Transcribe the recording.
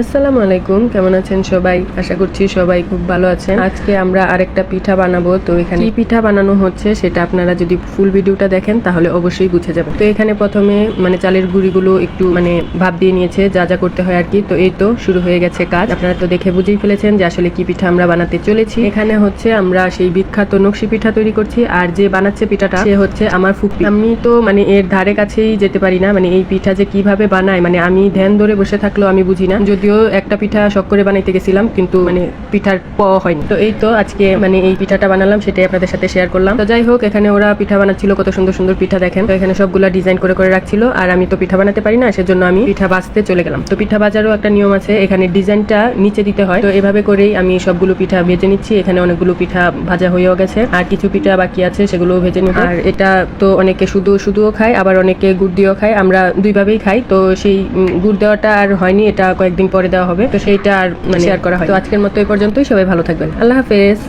আসসালামু আলাইকুম, কেমন আছেন সবাই? আশা করছি সবাই খুব ভালো আছেন। আজকে আমরা আরেকটা পিঠা বানাবো। তো এখানে কি পিঠা বানানো হচ্ছে সেটা আপনারা যদি ফুল ভিডিওটা দেখেন তাহলে অবশ্যই বুঝে যাবেন। তো এখানে প্রথমে চালের গুঁড়িগুলো একটু ভাপ দিয়ে নিয়েছে, যা যা করতে হয় আর কি। তো এই তো শুরু হয়ে গেছে কাজ। আপনারা তো দেখে বুঝেই ফেলেছেন যে আসলে কি পিঠা আমরা বানাতে চলেছি। এখানে হচ্ছে আমরা সেই বিখ্যাত নকশি পিঠা তৈরি করছি, আর যে বানাচ্ছে পিঠাটা সে হচ্ছে আমার ফুপি। আমি তো এর ধারে কাছেই যেতে পারি না। এই পিঠা যে কিভাবে বানায় আমি ধ্যান ধরে বসে থাকলেও আমি বুঝি না। যদিও একটা পিঠা শখ করে বানাইতে গেছিলাম, কিন্তু পিঠার হয়নি। তো এই তো আজকে এই পিঠাটা বানালাম, সেটাই আপনাদের সাথে শেয়ার করলাম। তো যাই হোক, এখানে ওরা পিঠা বানাচ্ছিল, কত সুন্দর সুন্দর পিঠা দেখেন। তো এখানে সবগুলা ডিজাইন করে করে রাখছিল, আর আমি তো পিঠা বানাতে পারি না, সেজন্য আমি পিঠা ভাজতে চলে গেলাম। তো পিঠা ভাজারও একটা নিয়ম আছে, এখানে ডিজাইনটা নিচে দিতে হয়। তো এভাবে করেই আমি সবগুলো পিঠা ভেজে নিচ্ছি। এখানে অনেকগুলো পিঠা ভাজা হয়েও গেছে, আর কিছু পিঠা বাকি আছে, সেগুলো ভেজে নিব। আর এটা তো অনেকে শুধুও খায়, আবার অনেকে গুড় দিয়েও খায়। আমরা দুইভাবেই খাই। তো সেই গুড় দেওয়াটা আর হয়নি, এটা কয়েকদিন পরে দেওয়া হবে। তো সেইটা আর শেয়ার করা হয়। তো আজকের মতো এই পর্যন্তই। সবাই ভালো থাকবেন। আল্লাহ হাফেজ।